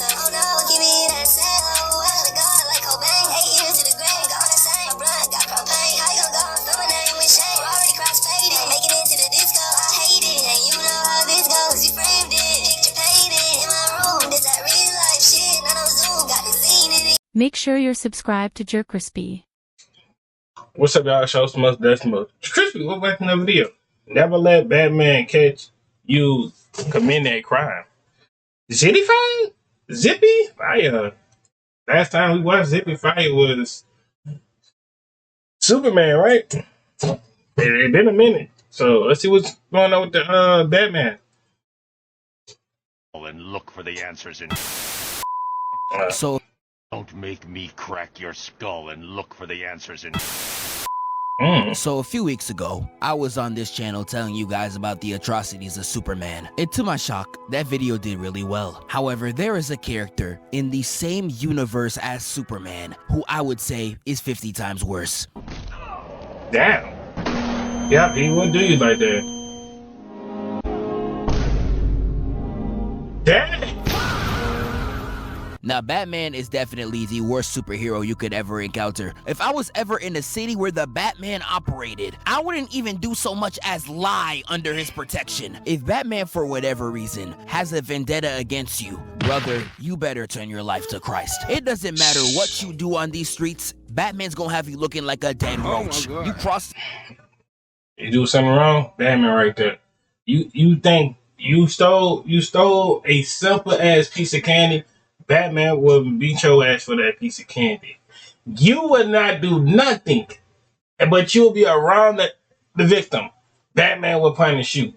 myself. Oh no, give me that sound. Oh, I gotta go like Cobain. 8 years to the grave, gone insane. My blood got propane. How you gon' go and throw my name with shame? Already cross-faded, making it to the disco. I hate it, and you know how this goes. You framed it, picture painted in my room. This that real life shit, not on Zoom. Got the scene in it. Make sure you're subscribed to JerCrispy. What's up, y'all? Show some that's JerCrispy. Welcome back to another video. Never let Batman catch you committing a crime. Zippy Fire? Zippy Fire. Last time we watched Zippy Fire was Superman, right? It's been a minute. So let's see what's going on with the Batman. And look for the answers in. So Don't make me crack your skull and look for the answers in. So a few weeks ago, I was on this channel telling you guys about the atrocities of Superman. And to my shock, that video did really well. However, there is a character in the same universe as Superman who I would say is 50 times worse. damn. Yeah, he wouldn't do you like that. Damn. Now, Batman is definitely the worst superhero you could ever encounter. If I was ever in a city where the Batman operated, I wouldn't even do so much as lie under his protection. If Batman, for whatever reason, has a vendetta against you, brother, you better turn your life to Christ. It doesn't matter what you do on these streets, Batman's gonna have you looking like a dead roach. You cross... You do something wrong, Batman right there. You think you stole a simple ass piece of candy? Batman would beat your ass for that piece of candy. You would not do nothing, but you'll be around the victim. Batman will punish you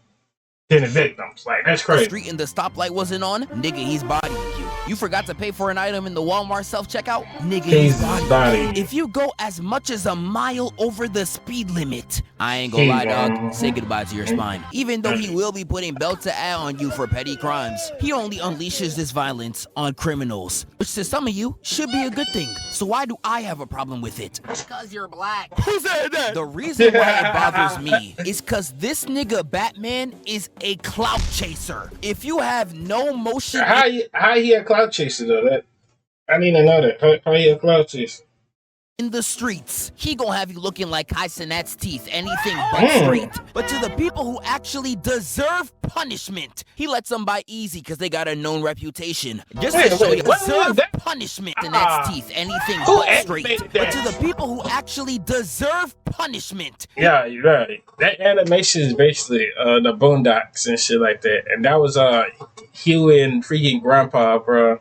than the victims. Like, that's crazy. The street and the stoplight wasn't on, nigga, he's bodying you. You forgot to pay for an item in the Walmart self-checkout, nigga, he's bodying you. If you go as much as a mile over the speed limit, I ain't gonna lie, dog, say goodbye to your spine. Even though he will be putting belt to add on you for petty crimes, he only unleashes this violence on criminals, which to some of you should be a good thing. So why do I have a problem with it? Because you're black. Who said that? The reason why it bothers me is because this nigga Batman is a clout chaser. If you have no motion... How he a clout chaser, though? That I need to know that. How he a clout chaser? In the streets, he gonna have you looking like Kai Cenat's teeth, anything but straight. But to the people who actually deserve punishment, he lets them by easy because they got a known reputation. Just to show you deserve punishment, Cenat's teeth, anything but straight. But to the people who actually deserve punishment. Yeah, you're right. That animation is basically the Boondocks and shit like that. And that was Huey and freaking Grandpa, bro.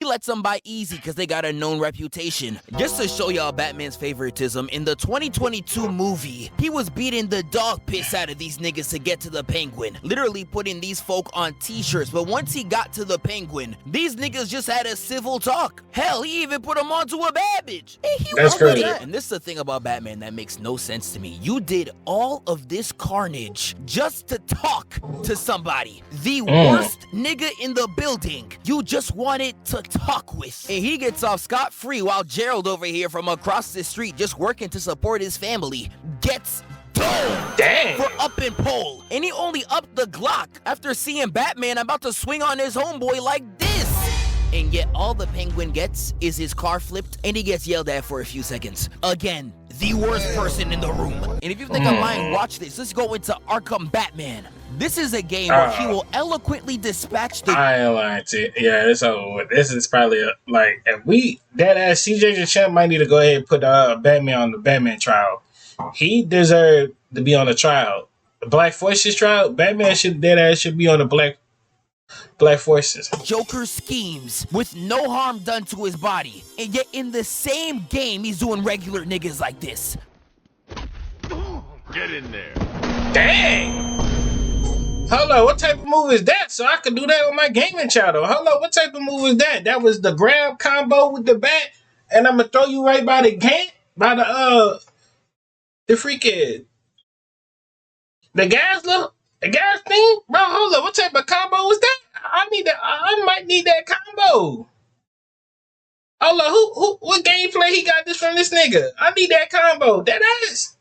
He lets them by easy because they got a known reputation. Just to show y'all Batman's favoritism, in the 2022 movie, he was beating the dog piss out of these niggas to get to the Penguin, literally putting these folk on t-shirts. But once he got to the Penguin, these niggas just had a civil talk. Hell, he even put him onto a bad bitch. Hey, that's crazy. And this is the thing about Batman that makes no sense to me. You did all of this carnage just to talk to somebody. The worst nigga in the building. You just wanted to talk with. And he gets off scot-free while Gerald over here from across the street just working to support his family gets done for up and pole. And he only upped the Glock after seeing Batman about to swing on his homeboy like this. And yet all the Penguin gets is his car flipped and he gets yelled at for a few seconds. Again, the worst person in the room. And if you think I'm lying, watch this. Let's go into Arkham Batman. This is a game where he will eloquently dispatch the... I ain't lying to you. Yeah, it's over. This is probably if that ass CJ Champ might need to go ahead and put Batman on the Batman trial. He deserved to be on the trial. The Black Forces trial, Batman should be on the Black Forces. Joker schemes with no harm done to his body. And yet in the same game, he's doing regular niggas like this. Get in there. Dang! Hold on, what type of move is that? So I could do that with my gaming channel. Hold on, what type of move is that? That was the grab combo with the bat, and I'm gonna throw you right by the gate, by the freaking the gas thing, bro. Hold on, what type of combo is that? I need that. I might need that combo. Hold on, what gameplay he got this from this nigga? I need that combo. That ass.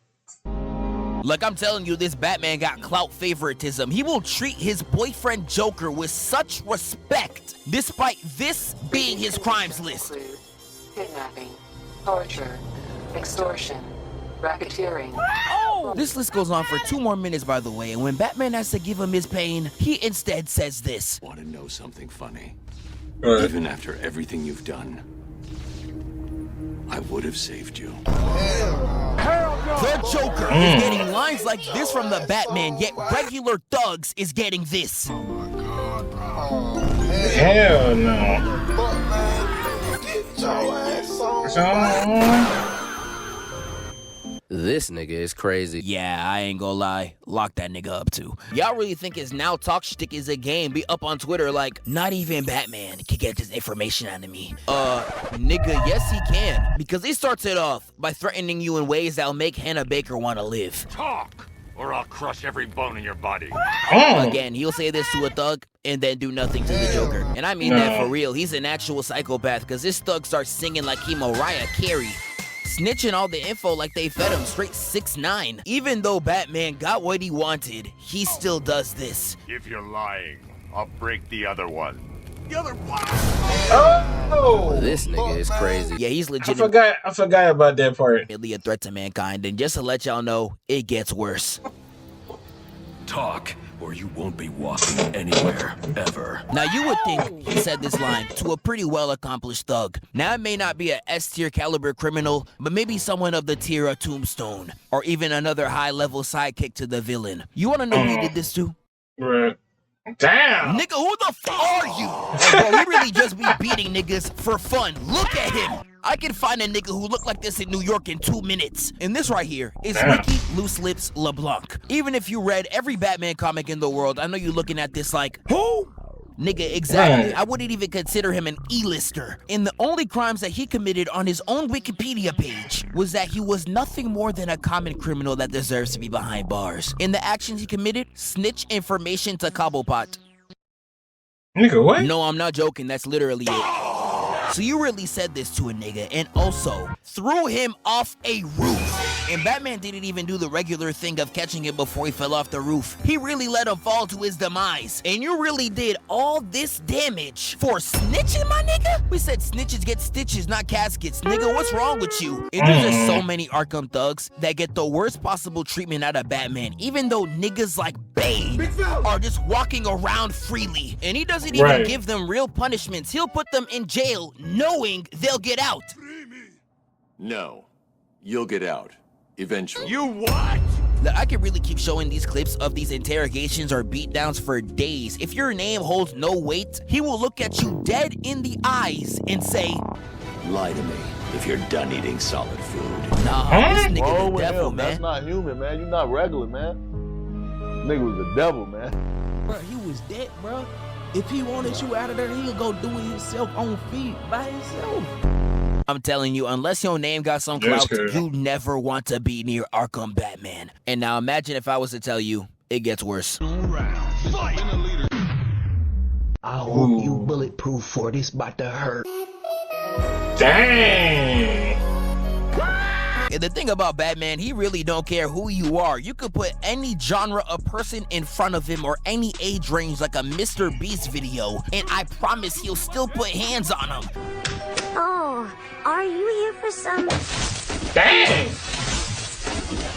Like I'm telling you, this Batman got clout favoritism. He will treat his boyfriend Joker with such respect, despite this being his crimes list. Kidnapping, torture, extortion, racketeering. This list goes on for 2 more minutes, by the way, and when Batman has to give him his pain, he instead says this. Want to know something funny? Right. Even after everything you've done, I would have saved you. The Joker is getting lines like this from the Batman, yet regular thugs is getting this. Hell no. This nigga is crazy. Yeah, I ain't gonna lie. Lock that nigga up too. Y'all really think his now talk shtick is a game? Be up on Twitter like, not even Batman can get this information out of me. Nigga, yes he can. Because he starts it off by threatening you in ways that'll make Hannah Baker wanna live. Talk, or I'll crush every bone in your body. Again, he'll say this to a thug and then do nothing to the Joker. And I mean that for real. He's an actual psychopath because this thug starts singing like he Mariah Carey. Snitching all the info like they fed him straight 6ix9ine. Even though Batman got what he wanted, he still does this. If you're lying, I'll break the other one. The other one! Oh! This nigga is crazy. Yeah, he's I legitimately forgot about that part. a threat to mankind. And just to let y'all know, it gets worse. Talk, or you won't be walking anywhere, ever. Now, you would think he said this line to a pretty well-accomplished thug. Now, it may not be a S-tier caliber criminal, but maybe someone of the tier of Tombstone, or even another high-level sidekick to the villain. You want to know who he did this to? Bruh. Damn. Nigga, who the f are you? Like, bro, we really just be beating niggas for fun. Look at him. I can find a nigga who looked like this in New York in 2 minutes. And this right here is Ricky Loose Lips LeBlanc. Even if you read every Batman comic in the world, I know you're looking at this like, who? Nigga, exactly. Right. I wouldn't even consider him an E-lister. And the only crimes that he committed on his own Wikipedia page was that he was nothing more than a common criminal that deserves to be behind bars. In the actions he committed, snitch information to Cobblepot. Nigga, what? No, I'm not joking. That's literally it. So you really said this to a nigga and also threw him off a roof. And Batman didn't even do the regular thing of catching him before he fell off the roof. He really let him fall to his demise. And you really did all this damage for snitching, my nigga? We said snitches get stitches, not caskets. Nigga, what's wrong with you? And there's just so many Arkham thugs that get the worst possible treatment out of Batman, even though niggas like Bane are just walking around freely. And he doesn't even give them real punishments. He'll put them in jail knowing they'll get out. No, you'll get out. Eventually. You what? Now, I could really keep showing these clips of these interrogations or beatdowns for days. If your name holds no weight, he will look at you dead in the eyes and say, Lie to me if you're done eating solid food. nah, this nigga Wrong the with devil, him. man. That's not human, man. You're not regular, man. Nigga was the devil, man. Bro, he was dead, bro. If he wanted you out of there, he'll go do it himself on feet by himself. I'm telling you, unless your name got some clout, you never want to be near Arkham Batman. And now imagine if I was to tell you, it gets worse. I hope you bulletproof for this about to hurt. Dang. And the thing about Batman, he really don't care who you are. You could put any genre of person in front of him or any age range like a Mr. Beast video, and I promise he'll still put hands on him. Oh, are you here for some? Dang.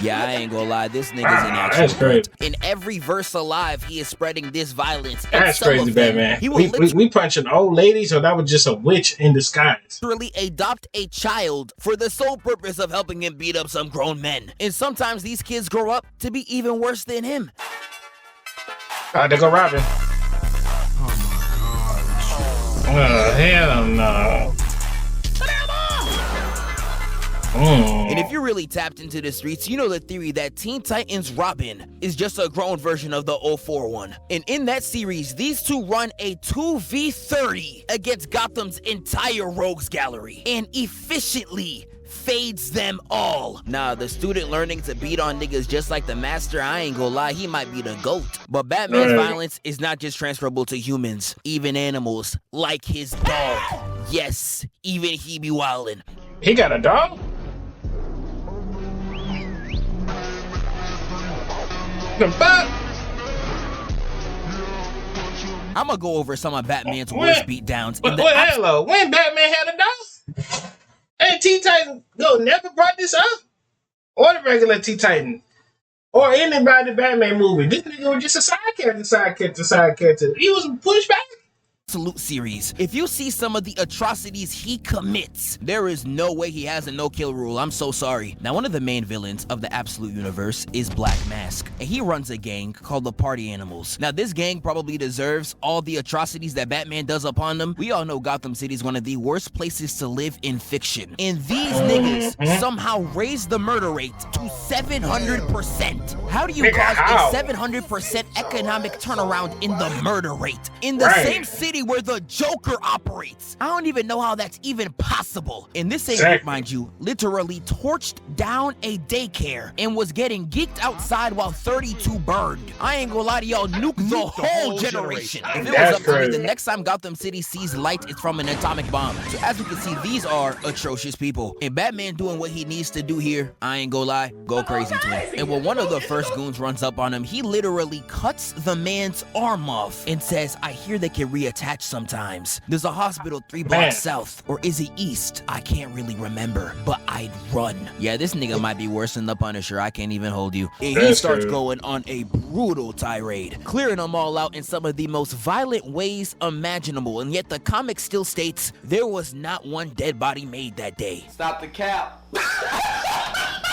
Yeah, I ain't gonna lie, this nigga's an actual That's crazy. threat. In every verse alive, he is spreading this violence. And That's some crazy, of them, Batman. He will We punching old ladies, or that was just a witch in disguise. literally adopt a child for the sole purpose of helping him beat up some grown men. And sometimes these kids grow up to be even worse than him. There go Robin. Oh, hell no. And if you're really tapped into the streets, you know the theory that Teen Titans Robin is just a grown version of the 04 one. And in that series, these two run a 2v30 against Gotham's entire rogues gallery and efficiently fades them all. Nah, the student learning to beat on niggas just like the master, I ain't gonna lie, he might be the GOAT. But Batman's violence is not just transferable to humans, even animals, like his dog. Yes, even he be wildin'. He got a dog? The fuck? I'm gonna go over some of Batman's worst beatdowns. Hello, when Batman had a dog? Hey, T-Titan, never brought this up? Or the regular T-Titan? Or anybody in the Batman movie? This nigga was just a side character. He was pushed back. Absolute series. If you see some of the atrocities he commits, there is no way he has a no-kill rule. I'm so sorry. Now, one of the main villains of the Absolute Universe is Black Mask, and he runs a gang called the Party Animals. Now, this gang probably deserves all the atrocities that Batman does upon them. We all know Gotham City is one of the worst places to live in fiction, and these niggas somehow raise the murder rate to 700%. How do you cause a 700% economic turnaround in the murder rate in the same city where the Joker operates? I don't even know how that's even possible. And this same group, mind you, literally torched down a daycare and was getting geeked outside while 32 burned. I ain't gonna lie to y'all, nuke the whole generation. If it was up to me, the next time Gotham City sees light, it's from an atomic bomb. So as you can see, these are atrocious people. And Batman doing what he needs to do here, I ain't gonna lie, go crazy to him. And when one of the first goons runs up on him, he literally cuts the man's arm off and says, I hear they can reattach sometimes. There's a hospital 3 blocks south, or is it east? I can't really remember, but I'd run. Yeah, this nigga might be worse than the Punisher. I can't even hold you. And he starts going on a brutal tirade, clearing them all out in some of the most violent ways imaginable. And yet the comic still states there was not one dead body made that day. Stop the cap. Stop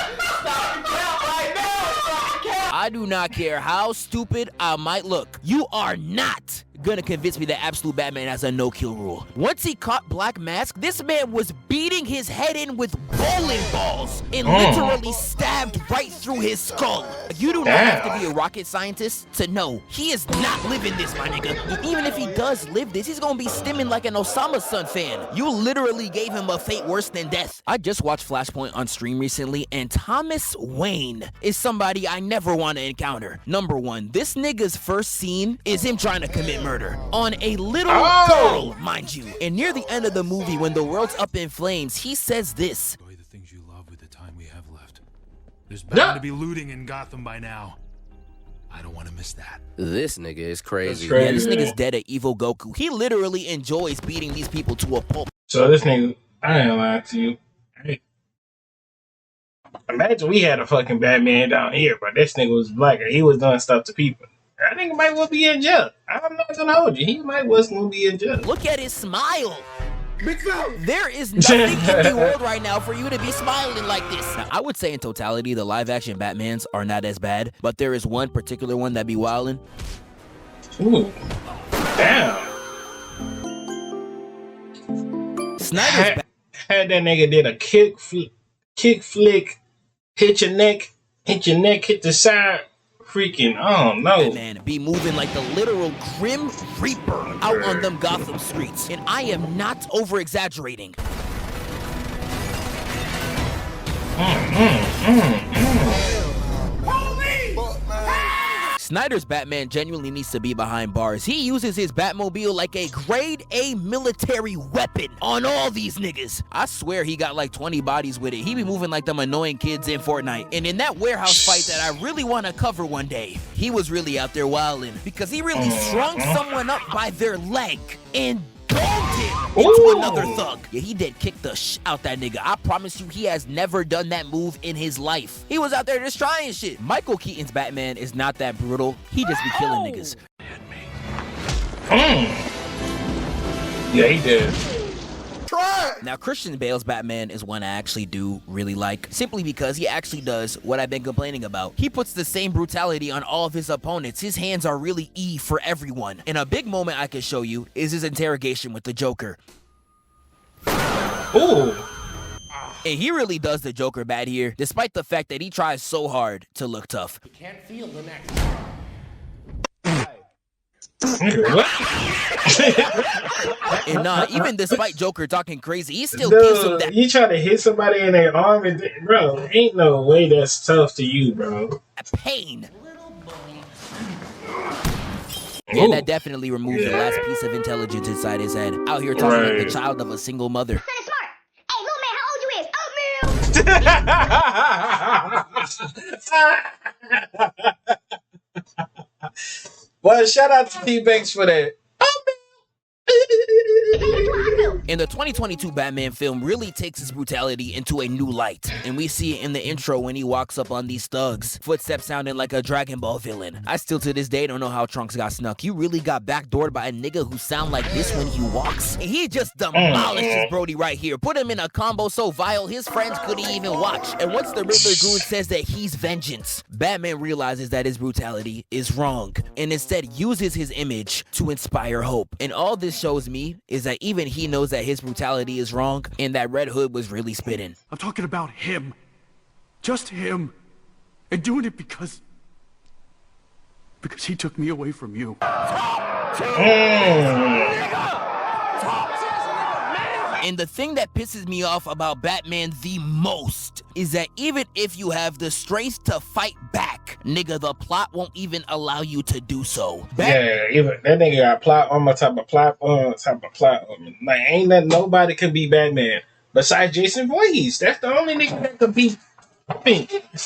the cap right now. Stop the cap. I do not care how stupid I might look. You are not gonna convince me that Absolute Batman has a no-kill rule. Once he caught Black Mask, this man was beating his head in with bowling balls and literally stabbed right through his skull. You do not have to be a rocket scientist to know he is not living this, my nigga. Even if he does live this, he's gonna be stimming like an Osama son fan. You literally gave him a fate worse than death. I just watched Flashpoint on stream recently, and Thomas Wayne is somebody I never want to encounter. Number one, this nigga's first scene is him trying to commit murder on a little girl, mind you. And near the end of the movie, when the world's up in flames, he says this. Enjoy the things you love with the time we have left. There's bound to be looting in Gotham by now. I don't want to miss that. This nigga is crazy. Yeah, this nigga's dead at Evil Goku. He literally enjoys beating these people to a pulp. So this nigga, I ain't lying to you. Hey. Imagine we had a fucking Batman down here, but this nigga was black and he was doing stuff to people. I think he might well be in jail. I'm not gonna hold you. He might well be in jail. Look at his smile. There is nothing in the world right now for you to be smiling like this. Now, I would say in totality, the live-action Batmans are not as bad, but there is one particular one that be wildin'. Ooh. Damn. Snyder's had that nigga did a kick flick, hit your neck, hit the side. Freaking, oh no. Man, be moving like the literal Grim Reaper out on them Gotham streets. And I am not over exaggerating. Snyder's Batman genuinely needs to be behind bars. He uses his Batmobile like a grade A military weapon on all these niggas. I swear he got like 20 bodies with it. He be moving like them annoying kids in Fortnite. And in that warehouse fight that I really want to cover one day, he was really out there wilding because he really strung someone up by their leg and domed him into another thug. Yeah, he did kick the out that nigga. I promise you, he has never done that move in his life. He was out there just trying shit. Michael Keaton's Batman is not that brutal. He just be killing niggas. Yeah, he did. Now, Christian Bale's Batman is one I actually do really like, simply because he actually does what I've been complaining about. He puts the same brutality on all of his opponents. His hands are really E for everyone. And a big moment I can show you is his interrogation with the Joker. Ooh. And he really does the Joker bad here, despite the fact that he tries so hard to look tough. You can't feel the next. And even despite Joker talking crazy, he still gives him that. You try to hit somebody in their arm, and bro, ain't no way that's tough to you, bro. Pain. Yeah, that definitely removed the last piece of intelligence inside his head. Out here talking like the child of a single mother. Hey, little man, how old you is? Oatmeal! Well, shout out to T Banks for that. And the 2022 Batman film really takes his brutality into a new light, and we see it in the intro when he walks up on these thugs, footsteps sounding like a Dragon Ball villain. I still to this day don't know how Trunks got snuck. You really got backdoored by a nigga who sound like this when he walks? And he just demolishes Brody right here. Put him in a combo so vile his friends couldn't even watch. And once the Riddler goon says that he's vengeance, Batman realizes that his brutality is wrong, and instead uses his image to inspire hope. And all this shows me is that even he knows that his brutality is wrong and that Red Hood was really spitting. I'm talking about him. Just him. And doing it because he took me away from you. And the thing that pisses me off about Batman the most is that even if you have the strength to fight back, nigga, the plot won't even allow you to do so. Even that nigga got plot armor, type of plot armor. Like, ain't that nobody can be Batman besides Jason Voorhees. That's the only nigga that could be.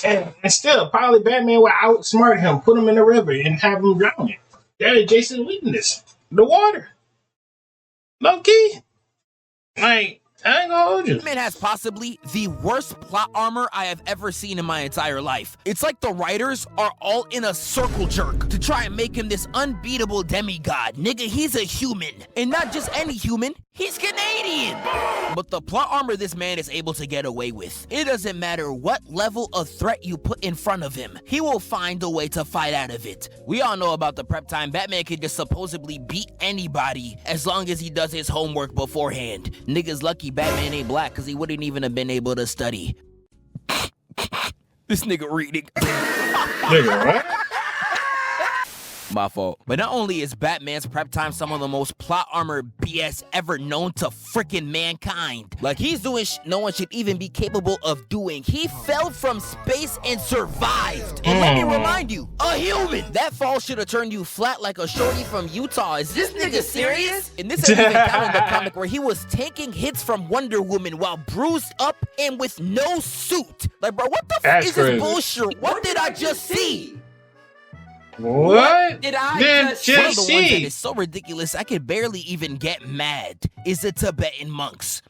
And still, probably Batman would outsmart him, put him in the river, and have him drown it. That is Jason's weakness. The water. Low key. Like, I ain't gonna hold you. Batman has possibly the worst plot armor I have ever seen in my entire life. It's like the writers are all in a circle jerk to try and make him this unbeatable demigod. Nigga, he's a human. And not just any human, he's Canadian. But the plot armor this man is able to get away with, it doesn't matter what level of threat you put in front of him, he will find a way to fight out of it. We all know about the prep time. Batman could just supposedly beat anybody as long as he does his homework beforehand. Niggas lucky Batman ain't black because he wouldn't even have been able to study. This nigga reading. Nigga, what? My fault. But not only is Batman's prep time some of the most plot armor BS ever known to freaking mankind. Like, he's doing no one should even be capable of doing. He fell from space and survived. And let me remind you, a human. That fall should have turned you flat like a shorty from Utah. Is this nigga serious? And this ain't even counting the comic where he was taking hits from Wonder Woman while bruised up and with no suit. Like, bro, what the fuck is this bullshit? What did I just see? What did I just One of the ones see? that is so ridiculous I could barely even get mad is the Tibetan monks.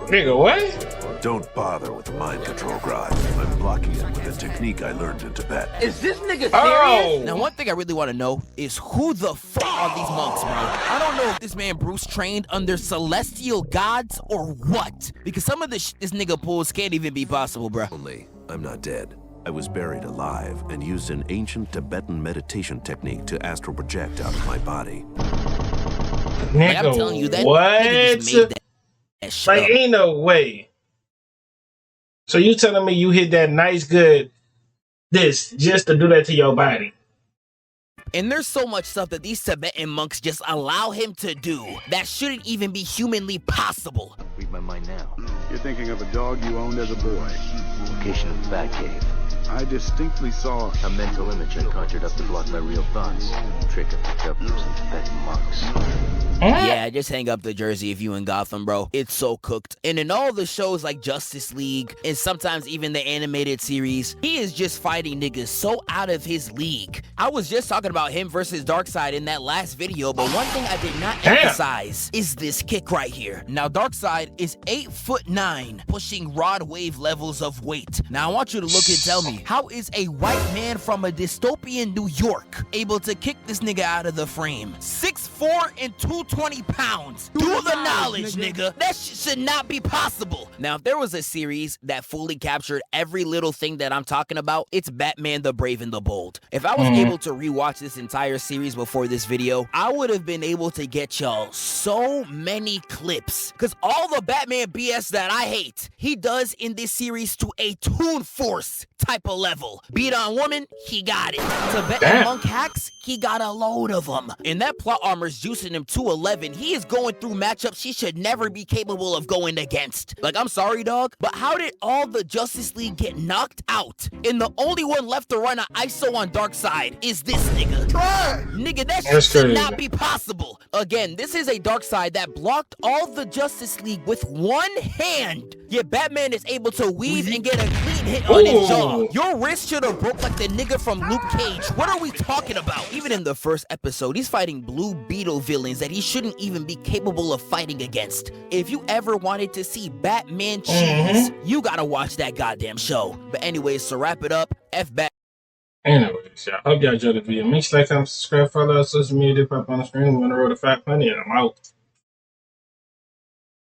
Nigga, what? Don't bother with the mind control grind. I'm blocking it with a technique I learned in Tibet. Is this nigga serious? Oh! Now, one thing I really want to know is who the fuck are these monks, bro? I don't know if this man Bruce trained under celestial gods or what, because some of the shit this nigga pulls can't even be possible, bro. Only, I'm not dead. I was buried alive and used an ancient Tibetan meditation technique to astral project out of my body. Nigga, Like, I'm telling you, that what? nigga just made that shit Like, up. ain't no way. So you telling me you hit that nice good this just to do that to your body? And there's so much stuff that these Tibetan monks just allow him to do that shouldn't even be humanly possible. Read my mind now. You're thinking of a dog you owned as a boy. Location of the Batcave. I distinctly saw a mental image I conjured up to block my real thoughts. Trick I picked up from some Tibetan monks. Yeah, just hang up the jersey if you in Gotham, bro. It's so cooked. And in all the shows like Justice League, and sometimes even the animated series, he is just fighting niggas so out of his league. I was just talking about him versus Darkseid in that last video, but one thing I did not emphasize is this kick right here. Now, Darkseid is 8'9", pushing rod wave levels of weight. Now, I want you to look and tell me, how is a white man from a dystopian New York able to kick this nigga out of the frame? 6'4" and 220 pounds. Do the knowledge, nigga. That shit should not be possible. Now, if there was a series that fully captured every little thing that I'm talking about, it's Batman the Brave and the Bold. If I was able to rewatch this entire series before this video, I would have been able to get y'all so many clips. Because all the Batman BS that I hate, he does in this series to a Toon Force type of level. Beat on woman, he got it. Tibetan monk hacks, he got a load of them. And that plot armor's juicing him to 11. He is going through matchups he should never be capable of going against. Like, I'm sorry, dog, but how did all the Justice League get knocked out? And the only one left to run an ISO on Darkseid is this nigga. Nigga, that shit should not be possible. Again, this is a Darkseid that blocked all the Justice League with one hand. Yet Batman is able to weave and get a clean hit on his jaw. Your wrist should have broke like the nigga from Luke Cage. What are we talking about? Even in the first episode, he's fighting Blue Beetle villains that he shouldn't even be capable of fighting against. If you ever wanted to see Batman cheese, you gotta watch that goddamn show. But anyways, to wrap it up, F Bat. Anyways, y'all, hope y'all enjoyed the video. Make sure you like, comment, subscribe, follow us, social media, pop on the screen. We're on the road to 500, and I'm out.